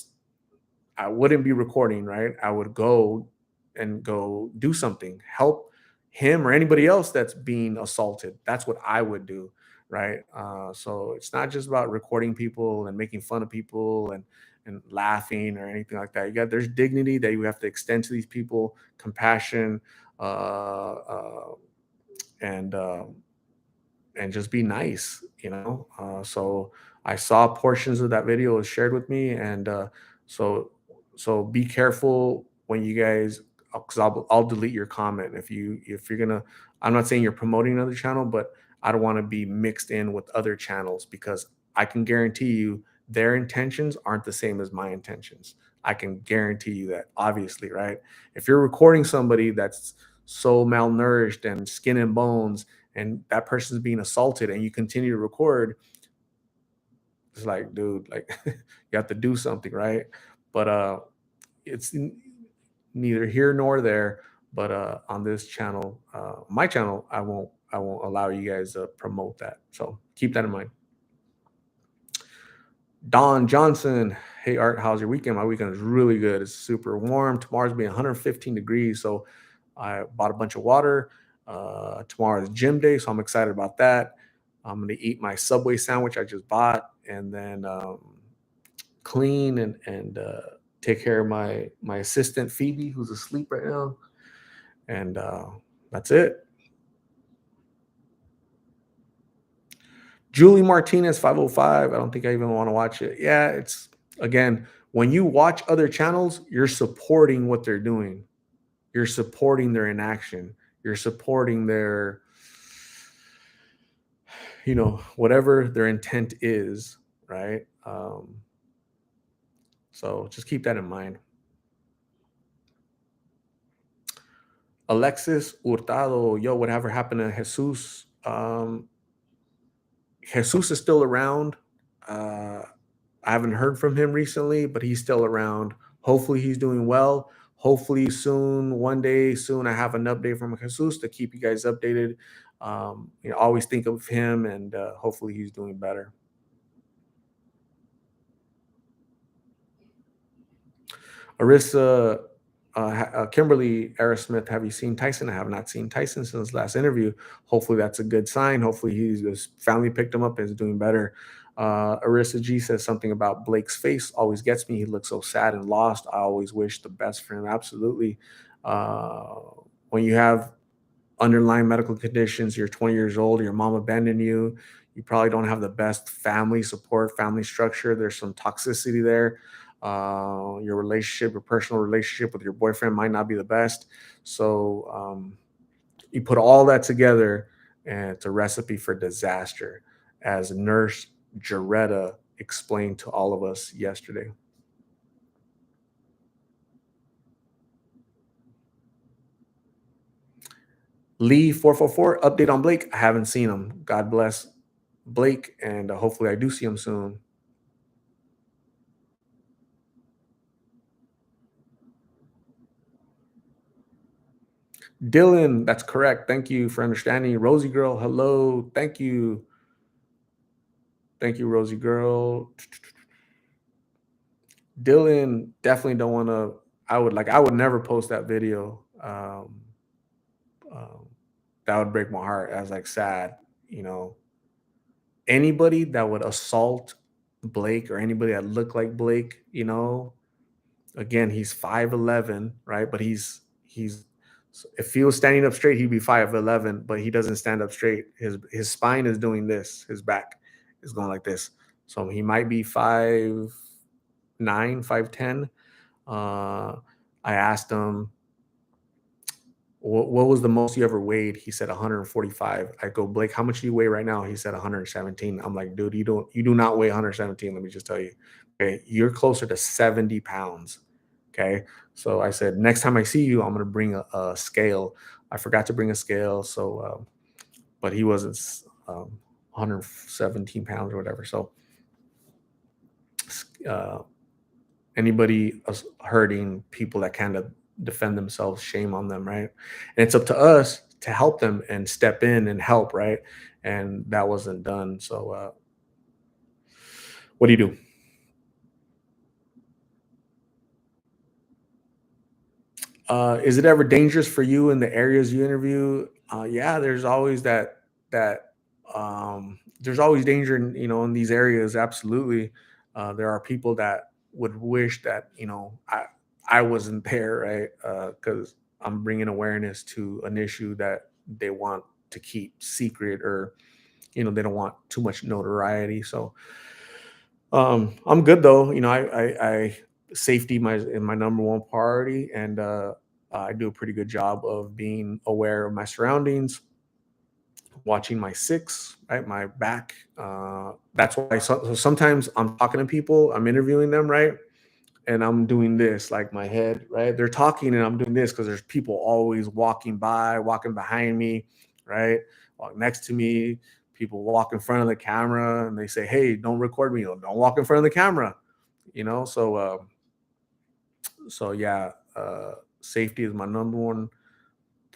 I wouldn't be recording, right? I would go do something, help him or anybody else that's being assaulted. That's what I would do, right? So it's not just about recording people and making fun of people and laughing or anything like that. There's dignity that you have to extend to these people, compassion, and just be nice, so I saw portions of that video was shared with me, and so be careful when you guys, because I'll delete your comment if you're gonna. I'm not saying you're promoting another channel, but I don't want to be mixed in with other channels, because I can guarantee you their intentions aren't the same as my intentions. I can guarantee you that, obviously, right? If you're recording somebody that's so malnourished and skin and bones, and that person's being assaulted, and you continue to record, it's like, dude, like you have to do something, right? But it's neither here nor there. But on this channel, my channel, I won't allow you guys to promote that. So keep that in mind. Don Johnson, hey Art, how's your weekend? My weekend is really good. It's super warm. Tomorrow's being 115 degrees, so I bought a bunch of water. Tomorrow is gym day, so I'm excited about that. I'm gonna eat my Subway sandwich I just bought, and then clean and take care of my assistant Phoebe, who's asleep right now, and that's it. Julie Martinez 505. I don't think I even want to watch it. Yeah, it's, again, when you watch other channels, you're supporting what they're doing. You're supporting their inaction. You're supporting their, whatever their intent is, right? So just keep that in mind. Alexis Hurtado, yo, whatever happened to Jesus? Jesus is still around. Uh, I haven't heard from him recently, but he's still around. Hopefully, he's doing well. Hopefully, soon, one day soon, I have an update from Jesus to keep you guys updated. Always think of him, and hopefully, he's doing better. Arissa, Kimberly Aerosmith, have you seen Tyson? I have not seen Tyson since last interview. Hopefully, that's a good sign. Hopefully, his family picked him up and is doing better. Arissa G says something about Blake's face always gets me. He looks so sad and lost. I always wish the best for him. Absolutely. Uh, when you have underlying medical conditions, you're 20 years old, your mom abandoned you, you probably don't have the best family support, family structure. There's some toxicity there. Your relationship, your personal relationship with your boyfriend might not be the best. So you put all that together, and it's a recipe for disaster, as Nurse Jaretta explained to all of us yesterday. Lee 444, update on Blake. I haven't seen him. God bless Blake, and hopefully I do see him soon. Dylan, that's correct. Thank you for understanding. Rosie Girl, hello. Thank you. Thank you, Rosie Girl. Dylan, definitely don't want to. I would never post that video. Um, that would break my heart. I was like sad, you know. Anybody that would assault Blake, or anybody that looked like Blake, again, he's 5'11", right? But he's if he was standing up straight, he'd be 5'11", but he doesn't stand up straight. His spine is doing this. His back is going like this. So he might be 5'9", 5'10". I asked him, what was the most you ever weighed? He said 145. I go, Blake, how much do you weigh right now? He said 117. I'm like, dude, you do not weigh 117. Let me just tell you. Okay, you're closer to 70 pounds. Okay. So I said, next time I see you, I'm going to bring a scale. I forgot to bring a scale. So, but he wasn't 117 pounds or whatever. So, uh, anybody hurting people that kind of defend themselves, shame on them, right? And it's up to us to help them and step in and help, right? And that wasn't done. So, what do you do? Is it ever dangerous for you in the areas you interview? Yeah, there's always that there's always danger in, in these areas. Absolutely, there are people that would wish that I wasn't there, right? Because I'm bringing awareness to an issue that they want to keep secret, or they don't want too much notoriety. So I'm good though. I safety my is my number one priority, and I do a pretty good job of being aware of my surroundings, watching my six, right, my back. That's why so sometimes I'm talking to people, I'm interviewing them, right, and I'm doing this, like my head, right. They're talking, and I'm doing this because there's people always walking by, walking behind me, right, walk next to me. People walk in front of the camera, and they say, "Hey, don't record me. Or don't walk in front of the camera." So yeah, safety is my number one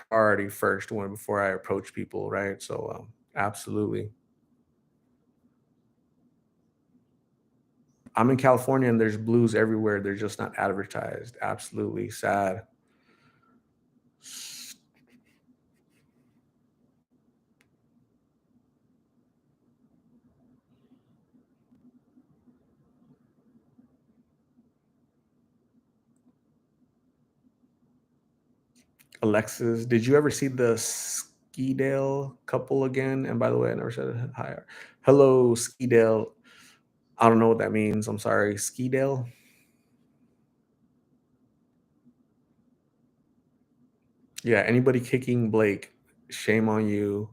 priority first when before I approach people, right? So absolutely. I'm in California, and there's blues everywhere. They're just not advertised. Absolutely sad. Alexis, did you ever see the Skidale couple again? And by the way, I never said hi. Hello, Skidale. I don't know what that means. I'm sorry. Skidale. Yeah, anybody kicking Blake, shame on you.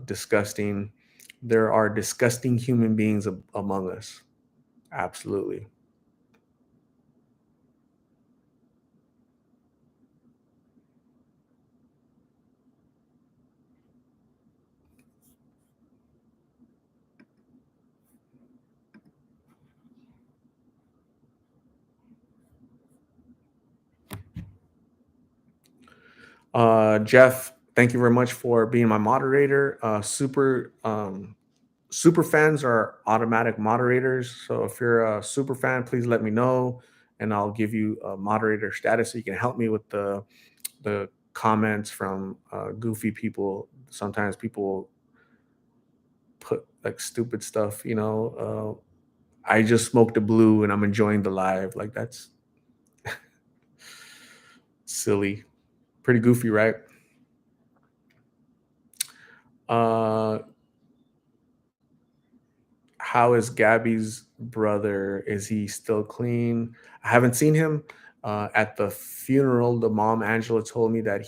Disgusting. There are disgusting human beings among us. Absolutely. Jeff, thank you very much for being my moderator. Super fans are automatic moderators. So if you're a super fan, please let me know, and I'll give you a moderator status so you can help me with the comments from goofy people. Sometimes people put like stupid stuff. I just smoked a blue and I'm enjoying the live. Like that's silly, pretty goofy, right? Uh, how is Gabby's brother? Is he still clean? I haven't seen him. At the funeral, the mom Angela told me that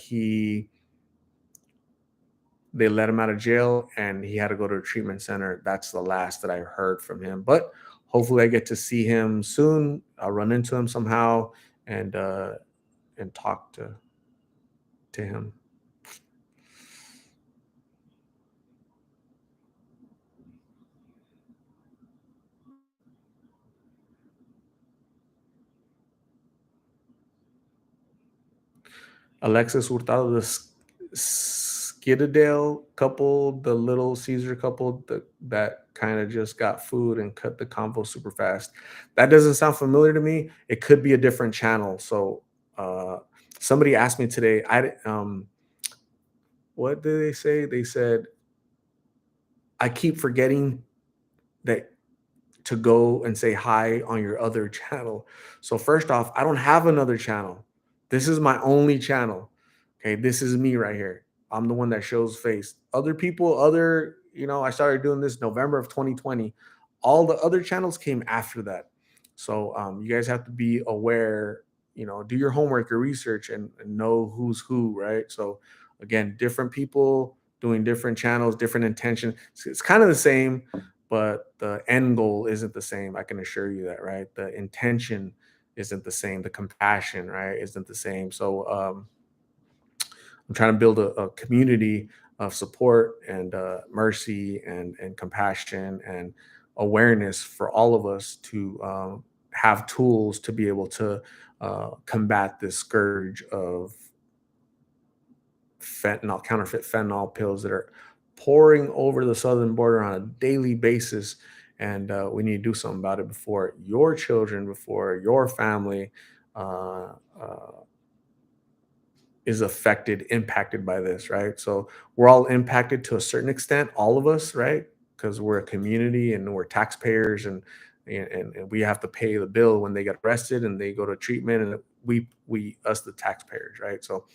they let him out of jail and he had to go to a treatment center. That's the last that I heard from him. But hopefully, I get to see him soon. I'll run into him somehow and talk to him. Alexis Hurtado, the Skiddale couple, the Little Caesar couple that kind of just got food and cut the convo super fast. That doesn't sound familiar to me. It could be a different channel. So uh, somebody asked me today. What did they say? They said I keep forgetting that to go and say hi on your other channel. So first off, I don't have another channel. This is my only channel. Okay, this is me right here. I'm the one that shows face. Other people, I started doing this November of 2020. All the other channels came after that. So you guys have to be aware, do your homework, your research, and know who's who, right? So again, different people doing different channels, different intention. It's kind of the same, but the end goal isn't the same. I can assure you that, right? The intention isn't the same. The compassion, right, isn't the same. So I'm trying to build a community of support and mercy and compassion and awareness for all of us to have tools to be able to combat this scourge of fentanyl, counterfeit fentanyl pills that are pouring over the southern border on a daily basis. And we need to do something about it before your children, before your family uh, uh, is affected, impacted by this, right? So we're all impacted to a certain extent, all of us, right? Because we're a community and we're taxpayers, and we have to pay the bill when they get arrested and they go to treatment, and we us the taxpayers, right? So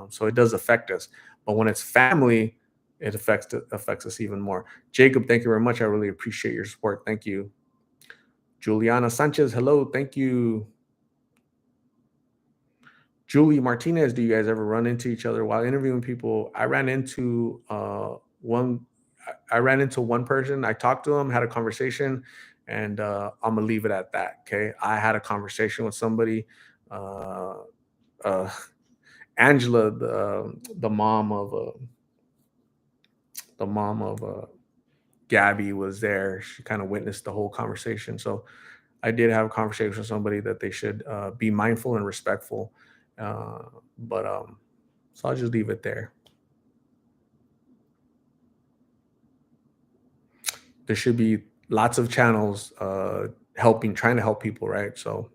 so it does affect us. But when it's family, it affects us even more. Jacob, thank you very much. I really appreciate your support. Thank you. Juliana Sanchez, hello. Thank you. Julie Martinez, do you guys ever run into each other while interviewing people? I ran into one person. I talked to him, had a conversation, and I'm gonna leave it at that. Okay, I had a conversation with somebody. Uh, uh, Angela, the mom of Gabby, was there. She kind of witnessed the whole conversation. So I did have a conversation with somebody that they should be mindful and respectful. Uh, but So I'll just leave it there. There should be lots of channels trying to help people, right? So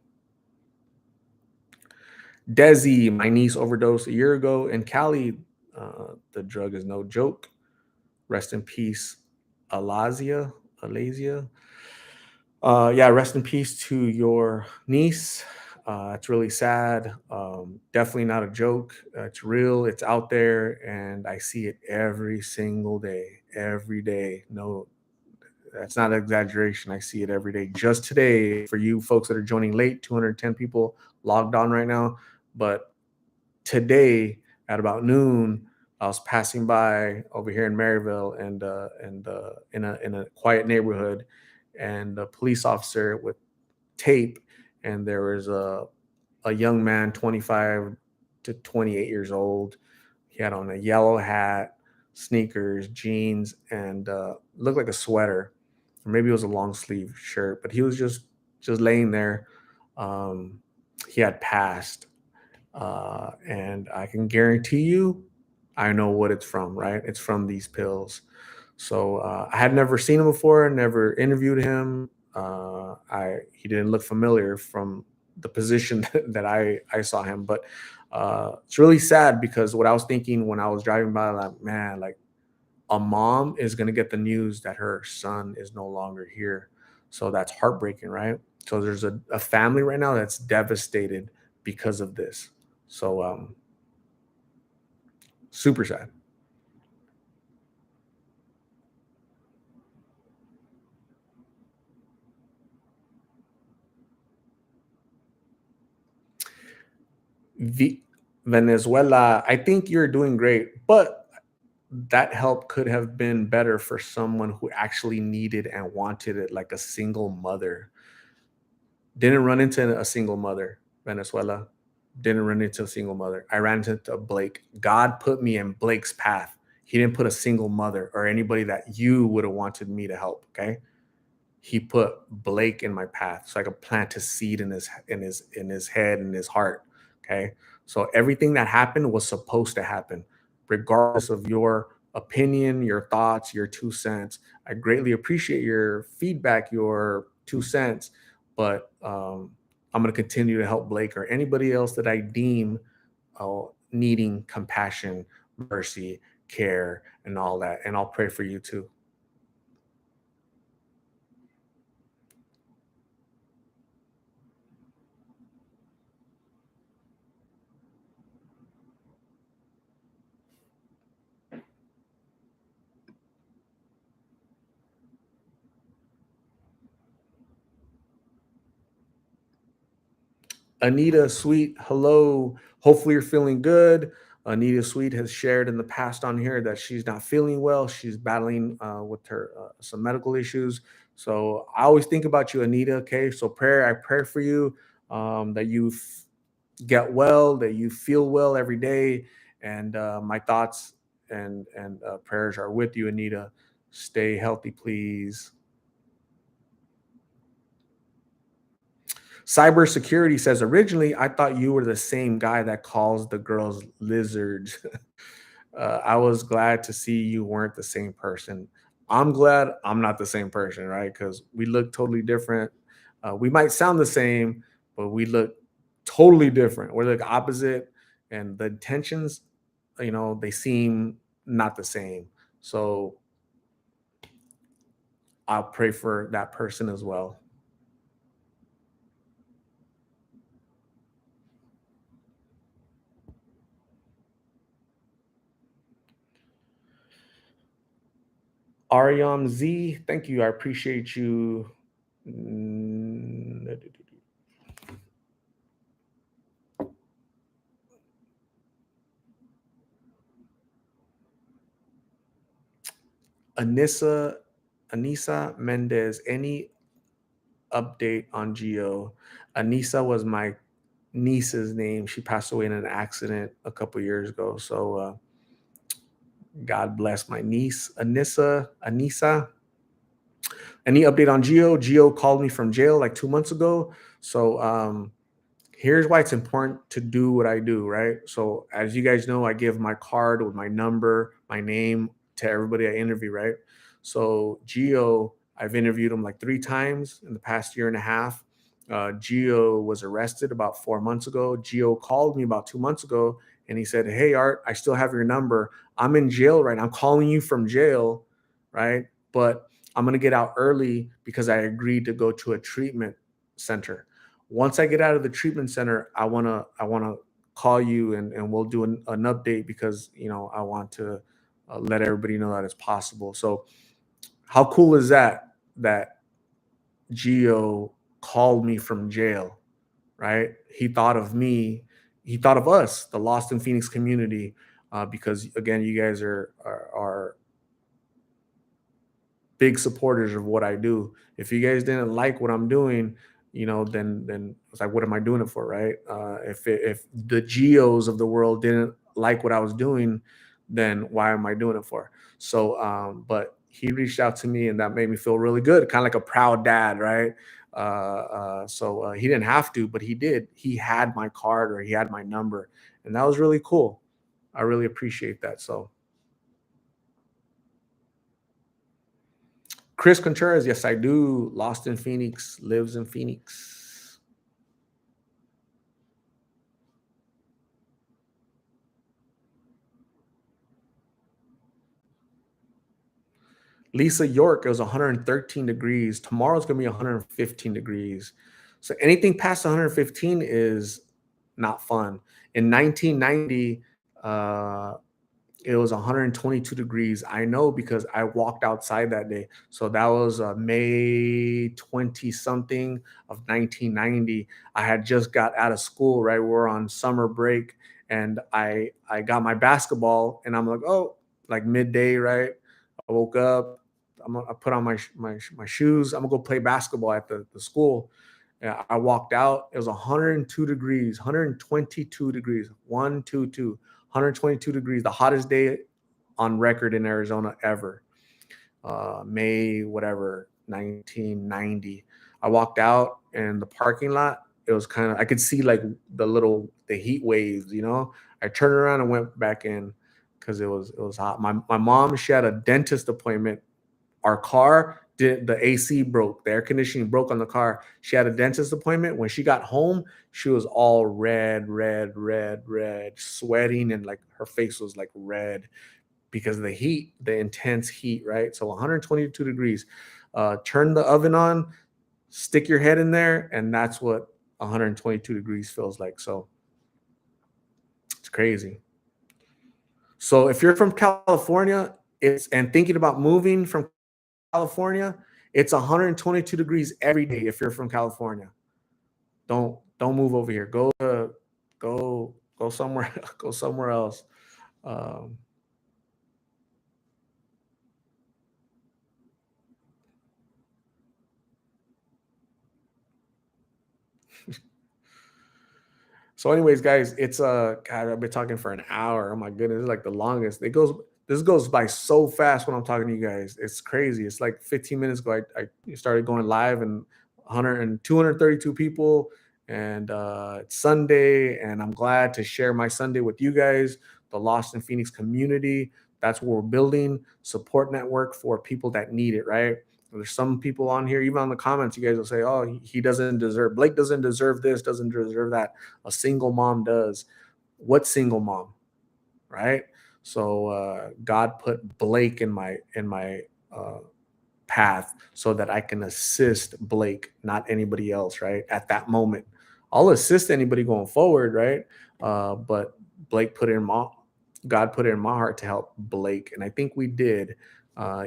Desi, my niece overdosed a year ago in Cali. The drug is no joke. Rest in peace, Alazia. Alazia. Yeah, rest in peace to your niece. It's really sad. Definitely not a joke. It's real. It's out there, and I see it every single day. Every day. No, that's not an exaggeration. I see it every day. Just today, for you folks that are joining late, 210 people logged on right now. But today at about noon, I was passing by over here in Maryville and in a quiet neighborhood, and a police officer with tape, and there was a young man, 25 to 28 years old. He had on a yellow hat, sneakers, jeans, and looked like a sweater, or maybe it was a long sleeve shirt. But he was just laying there. Um, he had passed, and I can guarantee you, I know what it's from. Right? It's from these pills. So I had never seen him before, never interviewed him. I He didn't look familiar from the position that I saw him, but it's really sad because what I was thinking when I was driving by, like, man, like a mom is gonna get the news that her son is no longer here. So that's heartbreaking, right? So there's a family right now that's devastated because of this. So super sad. V- Venezuela, I think you're doing great, but that help could have been better for someone who actually needed and wanted it, like a single mother. Didn't run into a single mother, Venezuela. Didn't run into a single mother. I ran into Blake. God put me in Blake's path. He didn't put a single mother or anybody that you would have wanted me to help. Okay. He put Blake in my path so I could plant a seed in his head and his heart. Okay. So everything that happened was supposed to happen, regardless of your opinion, your thoughts, your 2 cents. I greatly appreciate your feedback, your 2 cents, but I'm going to continue to help Blake or anybody else that I deem needing compassion, mercy, care, and all that. And I'll pray for you too. Anita Sweet, hello. Hopefully you're feeling good. Anita Sweet has shared in the past on here that she's not feeling well. She's battling with her some medical issues. So I always think about you, Anita. Okay, so I pray for you. that you get well, that you feel well every day. And my thoughts and prayers are with you, Anita. Stay healthy, please. Cybersecurity says, originally, I thought you were the same guy that calls the girls lizards. I was glad to see you weren't the same person. I'm glad I'm not the same person, right? Because we look totally different. We might sound the same, but we look totally different. We're like opposite, and the intentions, they seem not the same. So I'll pray for that person as well. Ariam Z, thank you. I appreciate you. Mm, Anissa Anissa Mendez, any update on Geo? Anissa was my niece's name. She passed away in an accident a couple years ago. So God bless my niece, Anissa. Any update on Geo? Geo called me from jail like 2 months ago. So here's why it's important to do what I do, right? So, as you guys know, I give my card with my number, my name to everybody I interview, right? So, Geo, I've interviewed him like 3 times in the past year and a half. Geo was arrested about 4 months ago. Geo called me about 2 months ago and he said, "Hey, Art, I still have your number. I'm in jail right now. I'm calling you from jail, right? But I'm going to get out early because I agreed to go to a treatment center. Once I get out of the treatment center, I wanna call you and we'll do an update because I want to let everybody know that it's possible." So how cool is that? That Geo called me from jail, right? He thought of me. He thought of us, the Lost in Phoenix community, because again, you guys are big supporters of what I do. If you guys didn't like what I'm doing, then it's like, what am I doing it for, right? If the geos of the world didn't like what I was doing, then why am I doing it for? So, but he reached out to me, and that made me feel really good, kind of like a proud dad, right? So he didn't have to, but he did. He had my card or he had my number, and that was really cool. I really appreciate that. So Chris Contreras, yes, I do. Lost in Phoenix, lives in Phoenix. Lisa York, it was 113 degrees. Tomorrow's going to be 115 degrees. So anything past 115 is not fun. In 1990, it was 122 degrees. I know because I walked outside that day. So that was May 20 something of 1990. I had just got out of school, right? We're on summer break and I got my basketball and I'm like, oh, like midday, right? I woke up, I put on my shoes. I'm gonna go play basketball at the school. Yeah, I walked out. It was 102 degrees, 122 degrees, 122, 122 degrees, the hottest day on record in Arizona ever. May whatever 1990. I walked out and the parking lot. It was kind of I could see like the heat waves. I turned around and went back in because it was hot. My mom, she had a dentist appointment. Our car did the AC broke, the air conditioning broke on the car. She had a dentist appointment. When she got home, she was all red, red, red, red, sweating, and like her face was like red because of the heat, the intense heat, right? So 122 degrees. Turn the oven on, stick your head in there, and that's what 122 degrees feels like. So it's crazy. So if you're from California, it's and thinking about moving from California, it's 122 degrees every day if you're from California. Don't move over here. Go somewhere go somewhere else. Um, So, anyways, guys, it's God, I've been talking for an hour. Oh my goodness, it's like the longest. This goes by so fast when I'm talking to you guys. It's crazy. It's like 15 minutes ago. I started going live and 100 and 232 people, and it's Sunday, and I'm glad to share my Sunday with you guys, the Lost in Phoenix community. That's what we're building support network for people that need it. Right. There's some people on here, even on the comments, you guys will say, "Oh, he doesn't deserve. Blake doesn't deserve this. Doesn't deserve that. A single mom does." What single mom, right? So God put Blake in my uh, path so that I can assist Blake, not anybody else, right? At that moment, I'll assist anybody going forward, right? But Blake put it in my God put it in my heart to help Blake, and I think we did.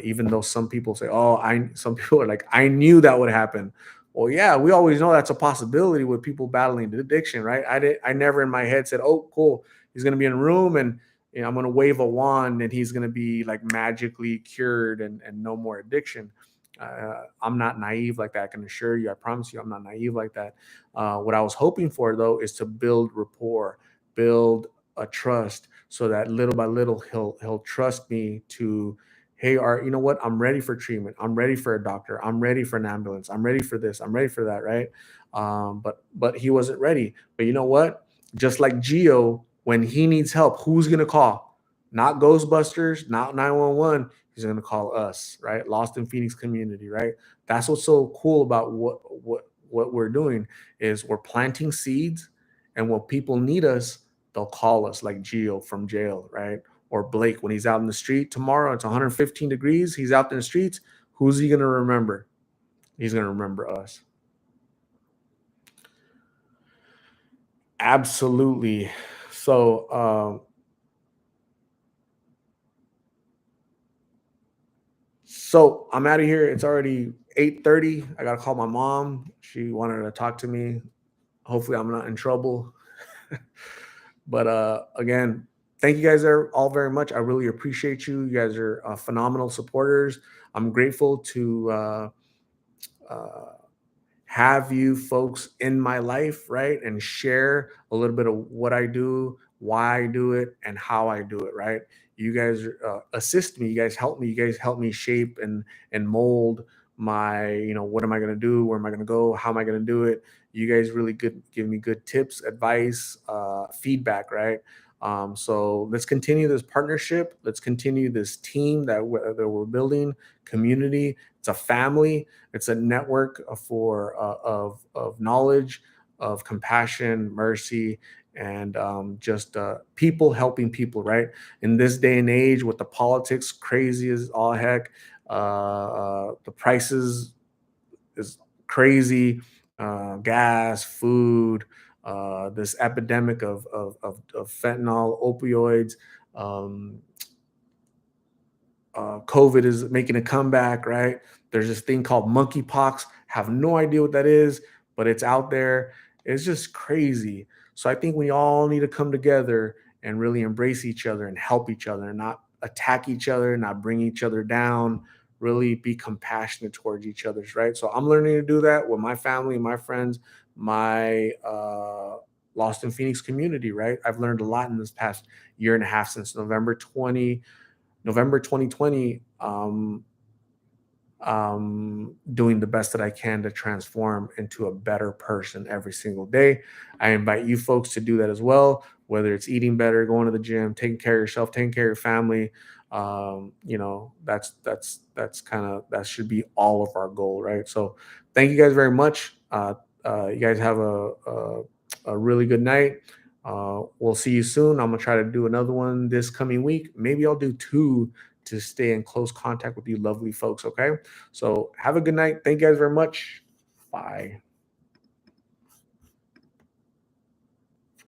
Even though some people say, "Oh, I," some people are like, "I knew that would happen." Well, yeah, we always know that's a possibility with people battling addiction, right? I never in my head said, "Oh, cool, he's gonna be in a room and I'm gonna wave a wand and he's gonna be like magically cured and no more addiction." I'm not naive like that. I can assure you. I promise you, I'm not naive like that. What I was hoping for though is to build rapport, build a trust, so that little by little he'll trust me to, hey, Art, you know what? I'm ready for treatment. I'm ready for a doctor. I'm ready for an ambulance. I'm ready for this. I'm ready for that. Right? But he wasn't ready. But you know what? Just like Geo, when he needs help, who's gonna call? Not Ghostbusters, not 911. He's gonna call us, right? Lost in Phoenix community, right? That's what's so cool about what we're doing is we're planting seeds, and when people need us, they'll call us, like Geo from jail, right? Or Blake when he's out in the street tomorrow. It's 115 degrees. He's out in the streets. Who's he gonna remember? He's gonna remember us. Absolutely. So I'm out of here. It's already 8:30. I gotta call my mom. She wanted to talk to me. Hopefully, I'm not in trouble. But again, thank you guys all very much. I really appreciate you. You guys are phenomenal supporters. I'm grateful to uh, have you folks in my life, right? And share a little bit of what I do, why I do it, and how I do it, right? You guys assist me. You guys help me. You guys help me shape and mold my, what am I going to do? Where am I going to go? How am I going to do it? You guys really good give me good tips, advice, feedback, right? So let's continue this partnership. Let's continue this team that we're building. Community. It's a family. It's a network of knowledge, of compassion, mercy, and just people helping people. Right in this day and age, with the politics crazy as all heck, the prices is crazy. Gas, food, this epidemic of fentanyl, opioids. Um, COVID is making a comeback, right? There's this thing called monkeypox. Have no idea what that is, but it's out there. It's just crazy. So I think we all need to come together and really embrace each other and help each other, and not attack each other, not bring each other down. Really be compassionate towards each other's, right? So I'm learning to do that with my family, my friends, my Lost in Phoenix community, right? I've learned a lot in this past year and a half since November 2020, doing the best that I can to transform into a better person every single day. I invite you folks to do that as well, whether it's eating better, going to the gym, taking care of yourself, taking care of your family. That's kind of that should be all of our goal, right? So thank you guys very much. You guys have a really good night. We'll see you soon. I'm gonna try to do another one this coming week. Maybe I'll do two to stay in close contact with you lovely folks. Okay. So have a good night. Thank you guys very much. Bye.